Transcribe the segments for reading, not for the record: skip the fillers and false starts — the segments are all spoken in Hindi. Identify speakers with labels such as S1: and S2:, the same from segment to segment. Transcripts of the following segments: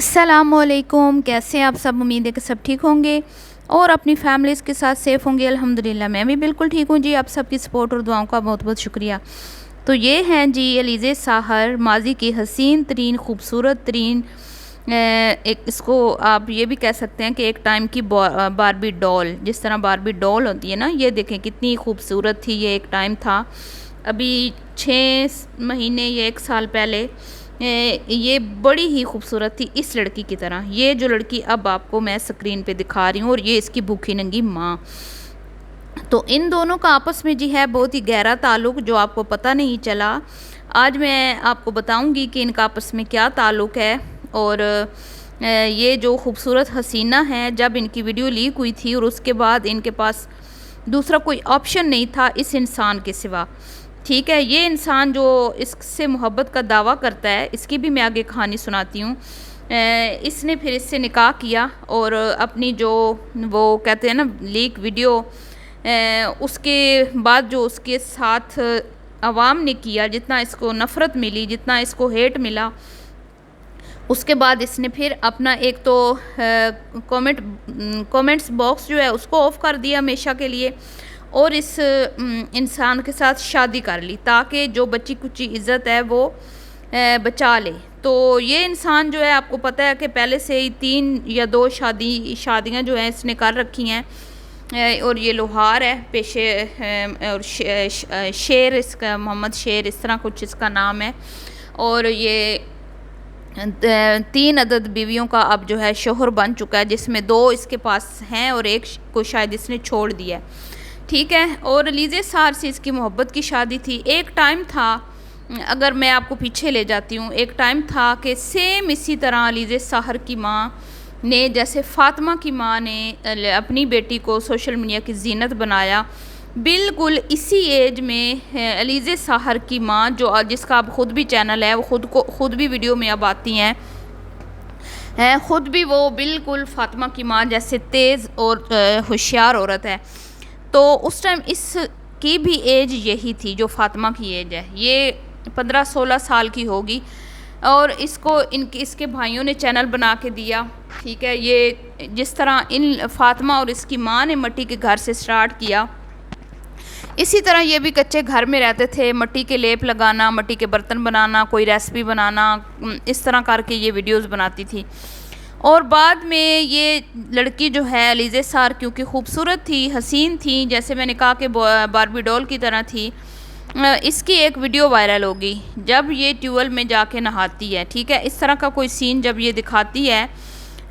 S1: अस्सलामुअलैकुम, कैसे हैं आप सब। उम्मीद है कि सब ठीक होंगे और अपनी फैमिलीज़ के साथ सेफ़ होंगे। अल्हम्दुलिल्लाह मैं भी बिल्कुल ठीक हूँ जी। आप सबकी सपोर्ट और दुआओं का बहुत बहुत शुक्रिया। तो ये हैं जी अलीज़े साहर, माजी की हसीन तरीन खूबसूरत तरीन, एक इसको आप ये भी कह सकते हैं कि एक टाइम की बारबी डॉल। जिस तरह बारबी डॉल होती है ना, ये देखें कितनी खूबसूरत थी। ये एक टाइम था, अभी 6 महीने या 1 साल पहले ये बड़ी ही खूबसूरत थी इस लड़की की तरह। ये जो लड़की अब आपको मैं स्क्रीन पे दिखा रही हूँ, और ये इसकी भूखी नंगी माँ। तो इन दोनों का आपस में जी है बहुत ही गहरा ताल्लुक़, जो आपको पता नहीं चला। आज मैं आपको बताऊंगी कि इनका आपस में क्या ताल्लुक़ है। और ये जो खूबसूरत हसीना है, जब इनकी वीडियो लीक हुई थी और उसके बाद इनके पास दूसरा कोई ऑप्शन नहीं था इस इंसान के सिवा। ठीक है, ये इंसान जो इससे मोहब्बत का दावा करता है, इसकी भी मैं आगे कहानी सुनाती हूँ। इसने फिर इससे निकाह किया और अपनी जो वो कहते हैं ना लीक वीडियो, उसके बाद जो उसके साथ अवाम ने किया, जितना इसको नफ़रत मिली, जितना इसको हेट मिला, उसके बाद इसने फिर अपना एक तो कमेंट्स बॉक्स जो है उसको ऑफ़ कर दिया हमेशा के लिए, और इस इंसान के साथ शादी कर ली ताकि जो बच्ची कुची इज़्ज़त है वो बचा ले। तो ये इंसान जो है, आपको पता है कि पहले से ही 3 या 2 शादियां जो हैं इसने कर रखी हैं। और ये लोहार है पेशे, और शेर इसका, मोहम्मद शेर इस तरह कुछ इसका नाम है। और ये 3 अदद बीवियों का अब जो है शोहर बन चुका है, जिसमें 2 इसके पास हैं और एक को शायद इसने छोड़ दिया है। ठीक है, और अलीज़े साहर से इसकी मोहब्बत की शादी थी। एक टाइम था, अगर मैं आपको पीछे ले जाती हूँ, एक टाइम था कि सेम इसी तरह अलीज़े साहर की माँ ने, जैसे फ़ातिमा की माँ ने अपनी बेटी को सोशल मीडिया की जीनत बनाया, बिल्कुल इसी एज में अलीज़े साहर की माँ, जो जिसका अब ख़ुद भी चैनल है, वो खुद भी वीडियो में अब आती हैं, ख़ुद भी वो बिल्कुल फ़ातिमा की माँ जैसे तेज़ और होशियार औरत है। तो उस टाइम इसकी भी एज यही थी जो फ़ातिमा की एज है। ये 15-16 साल की होगी, और इसको इसके भाइयों ने चैनल बना के दिया। ठीक है, ये जिस तरह इन फ़ातिमा और इसकी माँ ने मिट्टी के घर से स्टार्ट किया, इसी तरह ये भी कच्चे घर में रहते थे। मिट्टी के लेप लगाना, मिट्टी के बर्तन बनाना, कोई रेसिपी बनाना, इस तरह करके ये वीडियोस बनाती थी। और बाद में ये लड़की जो है अलीज़े साहर, क्योंकि खूबसूरत थी, हसीन थी, जैसे मैंने कहा कि बारबी डॉल की तरह थी, इसकी एक वीडियो वायरल होगी जब ये ट्यूबवेल में जाके नहाती है। ठीक है, इस तरह का कोई सीन जब ये दिखाती है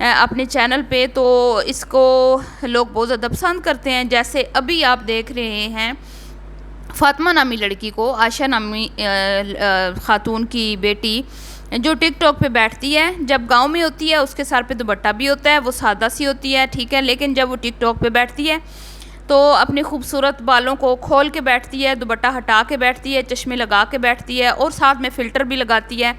S1: अपने चैनल पे, तो इसको लोग बहुत ज़्यादा पसंद करते हैं। जैसे अभी आप देख रहे हैं फ़ातिमा नामी लड़की को, आयशा नामी ख़ातून की बेटी जो टिकटॉक पे बैठती है, जब गांव में होती है उसके सर पे दुपट्टा भी होता है, वो सादा सी होती है। ठीक है, लेकिन जब वो टिकटॉक पे बैठती है तो अपने खूबसूरत बालों को खोल के बैठती है, दुपट्टा हटा के बैठती है, चश्मे लगा के बैठती है, और साथ में फ़िल्टर भी लगाती है,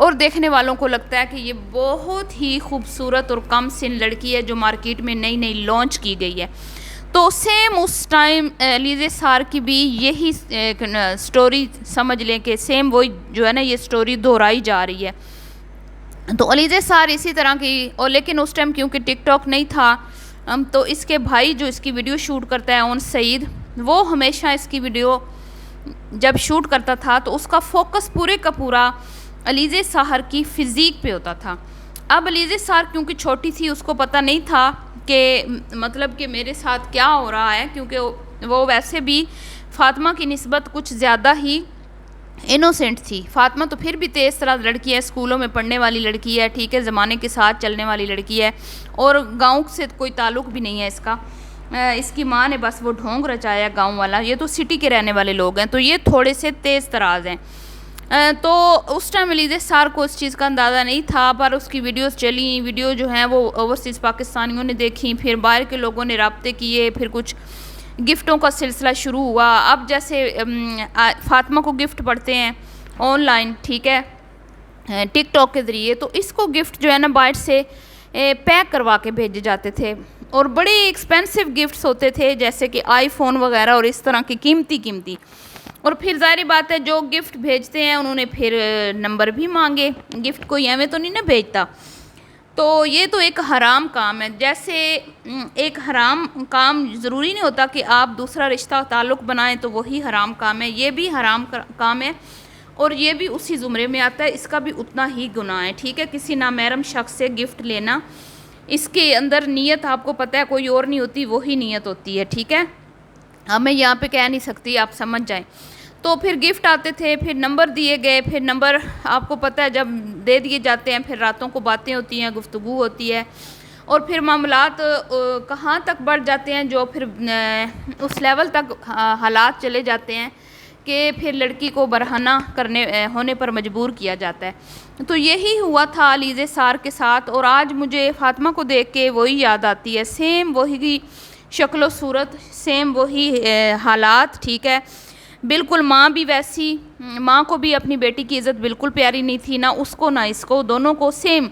S1: और देखने वालों को लगता है कि ये बहुत ही खूबसूरत और कम सिन लड़की है जो मार्केट में नई नई लॉन्च की गई है। तो सेम उस टाइम अलीज़े साहर की भी यही स्टोरी समझ लें कि सेम वही जो है ना, ये स्टोरी दोहराई जा रही है। तो अलीज़े साहर इसी तरह की, और लेकिन उस टाइम क्योंकि टिकटॉक नहीं था, तो इसके भाई जो इसकी वीडियो शूट करता है ओन सईद, वो हमेशा इसकी वीडियो जब शूट करता था तो उसका फोकस पूरे का पूरा अलीज़े साहर की फ़िज़ीक पे होता था। अब अलीज़े साहर क्योंकि छोटी थी, उसको पता नहीं था कि मतलब कि मेरे साथ क्या हो रहा है, क्योंकि वो वैसे भी फ़ातिमा की निस्बत कुछ ज़्यादा ही इनोसेंट थी। फ़ातिमा तो फिर भी तेज़ तरह लड़की है, स्कूलों में पढ़ने वाली लड़की है, ठीक है, ज़माने के साथ चलने वाली लड़की है, और गांव से कोई ताल्लुक़ भी नहीं है इसका। इसकी माँ ने बस वो ढोंग रचाया गांव वाला। ये तो सिटी के रहने वाले लोग हैं, तो ये थोड़े से तेज़ तराज़ हैं। तो उस टाइम अलीज़े साहर को इस चीज़ का अंदाज़ा नहीं था, पर उसकी वीडियोस चली, वीडियो जो हैं वो ओवरसीज़ पाकिस्तानियों ने देखी, फिर बाहर के लोगों ने राब्ते किए, फिर कुछ गिफ्टों का सिलसिला शुरू हुआ। अब जैसे फ़ातिमा को गिफ्ट पड़ते हैं ऑनलाइन, ठीक है, टिकटॉक के ज़रिए, तो इसको गिफ्ट जो है ना बाहर से पैक करवा के भेजे जाते थे, और बड़े एक्सपेंसिव गिफ्ट्स होते थे, जैसे कि आईफोन वगैरह और इस तरह की कीमती। और फिर ज़ाहिर बात है जो गिफ्ट भेजते हैं उन्होंने फिर नंबर भी मांगे। गिफ्ट कोई एवं तो नहीं ना भेजता, तो ये तो एक हराम काम है। जैसे एक हराम काम ज़रूरी नहीं होता कि आप दूसरा रिश्ता ताल्लुक़ बनाएं तो वही हराम काम है, ये भी हराम काम है और ये भी उसी ज़ुमरे में आता है, इसका भी उतना ही गुनाह है। ठीक है, किसी नामहरम शख्स से गिफ्ट लेना, इसके अंदर नीयत आपको पता है कोई और नहीं होती, वही नीयत होती है। ठीक है, अब मैं यहाँ पे कह नहीं सकती, आप समझ जाएं। तो फिर गिफ्ट आते थे, फिर नंबर दिए गए, फिर नंबर आपको पता है जब दे दिए जाते हैं फिर रातों को बातें होती हैं, गुफ्तगू होती है और फिर मामलात कहाँ तक बढ़ जाते हैं, जो फिर उस लेवल तक हालात चले जाते हैं कि फिर लड़की को बरहना करने होने पर मजबूर किया जाता है। तो यही हुआ था अलीज़े सार के साथ और आज मुझे फ़ातिमा को देख के वही याद आती है, सेम वही शक्ल सूरत, सेम वही हालात। ठीक है, बिल्कुल माँ भी वैसी, माँ को भी अपनी बेटी की इज़्ज़त बिल्कुल प्यारी नहीं थी, ना उसको ना इसको, दोनों को सेम।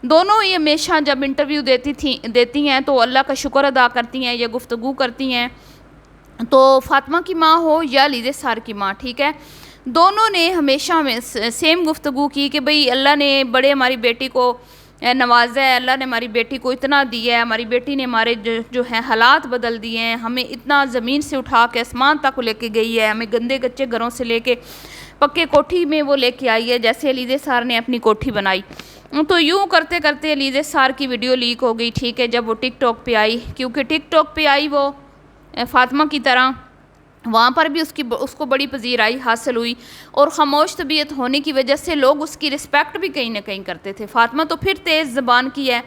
S1: दोनों ये हमेशा जब इंटरव्यू देती हैं तो अल्लाह का शुक्र अदा करती हैं या गुफ्तगू करती हैं, तो फ़ातिमा की माँ हो या अलीज़े सार की माँ, ठीक है, दोनों ने हमेशा में सेम गुफ्तगू की कि भाई अल्लाह ने बड़े हमारी बेटी को नवाजा है, अल्लाह ने हमारी बेटी को इतना दिया है, हमारी बेटी ने हमारे जो है हालात बदल दिए हैं, हमें इतना ज़मीन से उठा के आसमान तक लेके गई है, हमें गंदे कच्चे घरों से लेके पक्के कोठी में वो लेके आई है, जैसे अलीज़े सार ने अपनी कोठी बनाई। तो यूँ करते करते अलीज़े सार की वीडियो लीक हो गई। ठीक है, जब वो टिकटॉक पे आई, क्योंकि टिकटॉक पे आई वो फ़ातिमा की तरह, वहाँ पर भी उसको बड़ी पजीराई हासिल हुई और ख़ामोश तबीयत होने की वजह से लोग उसकी रिस्पेक्ट भी कहीं ना कहीं करते थे। फ़ातिमा तो फिर तेज़ ज़बान की है,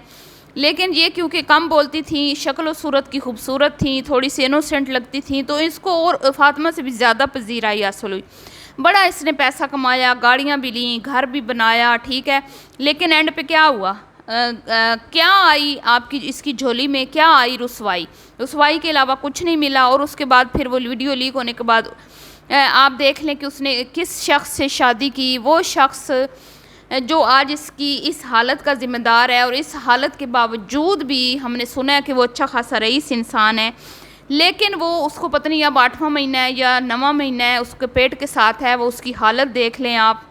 S1: लेकिन ये क्योंकि कम बोलती थी, शक्ल सूरत की खूबसूरत थी, थोड़ी सी इनोसेंट लगती थी, तो इसको और फ़ातिमा से भी ज़्यादा पजीराई हासिल हुई। बड़ा इसने पैसा कमाया, गाड़ियाँ भी लीं, घर भी बनाया, ठीक है, लेकिन एंड पे क्या हुआ? क्या आई आपकी इसकी झोली में, क्या आई? रुसवाई के अलावा कुछ नहीं मिला। और उसके बाद फिर वो वीडियो लीक होने के बाद आप देख लें कि उसने किस शख्स से शादी की, वो शख्स जो आज इसकी इस हालत का ज़िम्मेदार है, और इस हालत के बावजूद भी हमने सुना है कि वो अच्छा खासा रईस इंसान है, लेकिन वो उसको पता नहीं अब 8वां महीना है या 9वां महीना है, उसके पेट के साथ है, वो उसकी हालत देख लें आप,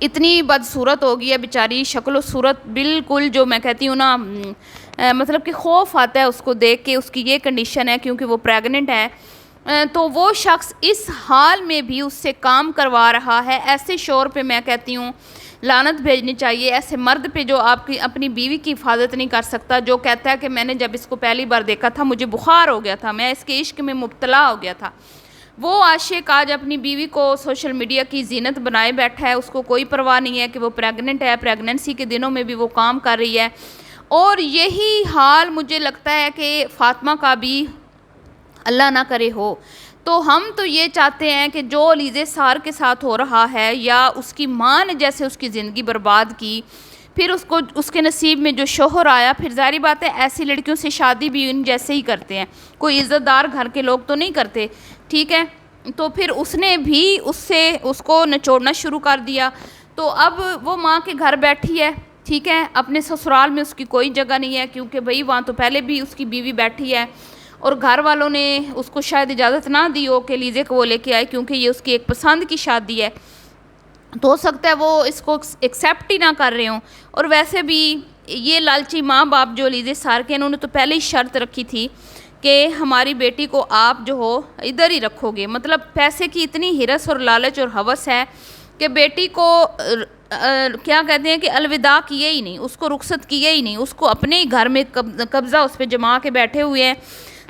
S1: इतनी बदसूरत हो गई है बेचारी, शक्ल सूरत बिल्कुल, जो मैं कहती हूँ ना, मतलब कि खौफ आता है उसको देख के, उसकी ये कंडीशन है क्योंकि वो प्रेग्नेंट है। तो वो शख्स इस हाल में भी उससे काम करवा रहा है। ऐसे शोर पे मैं कहती हूँ लानत भेजनी चाहिए, ऐसे मर्द पे जो आपकी अपनी बीवी की हिफाजत नहीं कर सकता, जो कहता है कि मैंने जब इसको पहली बार देखा था मुझे बुखार हो गया था, मैं इसके इश्क में मुब्तला हो गया था। वो आशिक आज अपनी बीवी को सोशल मीडिया की जीनत बनाए बैठा है, उसको कोई परवाह नहीं है कि वो प्रेग्नेंट है, प्रेगनेंसी के दिनों में भी वो काम कर रही है। और यही हाल मुझे लगता है कि फ़ातिमा का भी अल्लाह ना करे हो। तो हम तो ये चाहते हैं कि जो अलीज़े सार के साथ हो रहा है, या उसकी माँ ने जैसे उसकी ज़िंदगी बर्बाद की, फिर उसको उसके नसीब में जो शोहर आया, फिर जाहिर बात है ऐसी लड़कियों से शादी भी उन जैसे ही करते हैं, कोई इज़्ज़तदार घर के लोग तो नहीं करते, ठीक है। तो फिर उसने भी उसको निचोड़ना शुरू कर दिया। तो अब वो माँ के घर बैठी है, ठीक है, अपने ससुराल में उसकी कोई जगह नहीं है, क्योंकि भाई वहाँ तो पहले भी उसकी बीवी बैठी है और घर वालों ने उसको शायद इजाज़त ना दी हो कि लीज़े को वो लेके आए, क्योंकि ये उसकी एक पसंद की शादी है, तो हो सकता है वो इसको एक्सेप्ट ही ना कर रहे हों। और वैसे भी ये लालची माँ बाप जो अलीज़े सार के, इन्होंने तो पहले ही शर्त रखी थी कि हमारी बेटी को आप जो हो इधर ही रखोगे। मतलब पैसे की इतनी हिरस और लालच और हवस है कि बेटी को क्या कहते हैं कि अलविदा किए ही नहीं, उसको रुखसत किए ही नहीं, उसको अपने ही घर में कब्ज़ा उस पर जमा के बैठे हुए हैं,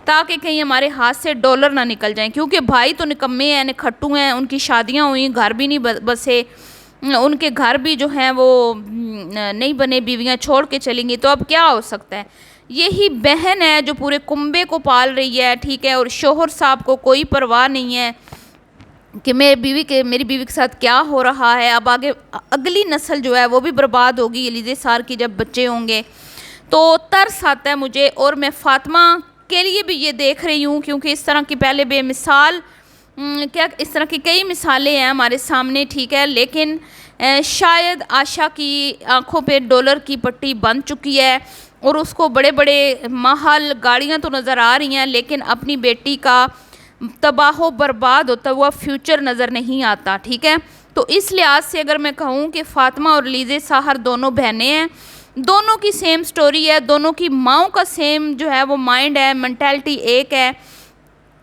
S1: ताकि कहीं हमारे हाथ से डॉलर ना निकल जाएं। क्योंकि भाई तो निकम्मे हैं, निखट्टू हैं, उनकी शादियां हुई, घर भी नहीं बसे, उनके घर भी जो हैं वो नहीं बने, बीवियां छोड़ के चलेंगी, तो अब क्या हो सकता है। यही बहन है जो पूरे कुंबे को पाल रही है, ठीक है, और शोहर साहब को कोई परवाह नहीं है कि मेरी बीवी के साथ क्या हो रहा है। अब आगे अगली नस्ल जो है वो भी बर्बाद होगी अलीज़े सार की, जब बच्चे होंगे। तो तरस आता है मुझे, और मैं फ़ातिमा के लिए भी ये देख रही हूँ, क्योंकि इस तरह की पहले बेमिसाल इस तरह की कई मिसालें हैं हमारे सामने, ठीक है, लेकिन शायद आशा की आंखों पे डॉलर की पट्टी बन चुकी है और उसको बड़े बड़े महल गाड़ियाँ तो नज़र आ रही हैं, लेकिन अपनी बेटी का तबाह बर्बाद होता हुआ फ्यूचर नज़र नहीं आता, ठीक है। तो इस लिहाज से अगर मैं कहूँ कि फ़ातिमा और अलीज़े साहर दोनों बहनें हैं, दोनों की सेम स्टोरी है, दोनों की माँओं का सेम जो है वो माइंड है, मेंटालिटी एक है।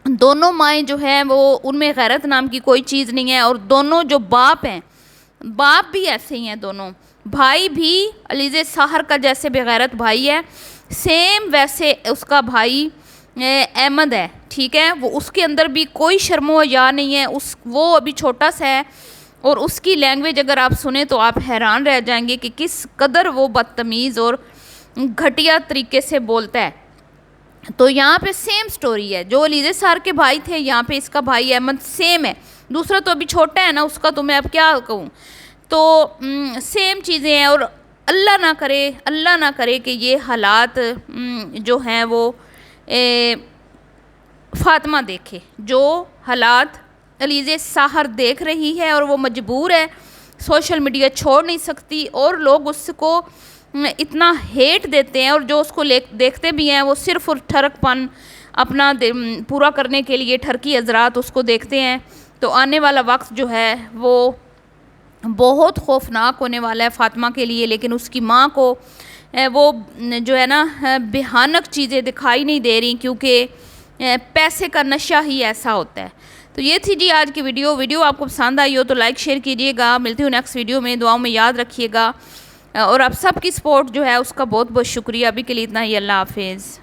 S1: दोनों माएँ जो हैं वो उनमें गैरत नाम की कोई चीज़ नहीं है। और दोनों जो बाप हैं, बाप भी ऐसे ही हैं दोनों। भाई भी अलीज़े साहर का जैसे बेगैरत भाई है, सेम वैसे उसका भाई अहमद है, ठीक है। वो उसके अंदर भी कोई शर्मो हया नहीं है। वो अभी छोटा सा है और उसकी लैंग्वेज अगर आप सुने तो आप हैरान रह जाएंगे कि किस कदर वो बदतमीज़ और घटिया तरीके से बोलता है। तो यहाँ पे सेम स्टोरी है, जो अलीज़े साहर के भाई थे, यहाँ पे इसका भाई अहमद सेम है। दूसरा तो अभी छोटा है ना, उसका तो मैं अब क्या कहूँ। तो सेम चीज़ें हैं। और अल्लाह ना करे कि ये हालात जो हैं वो फ़ातिमा देखे, जो हालात अलीज़े साहर देख रही है। और वो मजबूर है, सोशल मीडिया छोड़ नहीं सकती और लोग उसको इतना हेट देते हैं। और जो उसको देखते भी हैं वो सिर्फ और ठरकपन अपना पूरा करने के लिए ठरकी हजरात उसको देखते हैं। तो आने वाला वक्त जो है वो बहुत खौफनाक होने वाला है फ़ातिमा के लिए। लेकिन उसकी माँ को वो जो है ना भयानक चीज़ें दिखाई नहीं दे रही, क्योंकि पैसे का नशा ही ऐसा होता है। तो ये थी जी आज की वीडियो आपको पसंद आई हो तो लाइक शेयर कीजिएगा। मिलती हूँ नेक्स्ट वीडियो में, दुआओं में याद रखिएगा। और आप सबकी सपोर्ट जो है उसका बहुत बहुत शुक्रिया। अभी के लिए इतना ही, अल्लाह हाफिज़।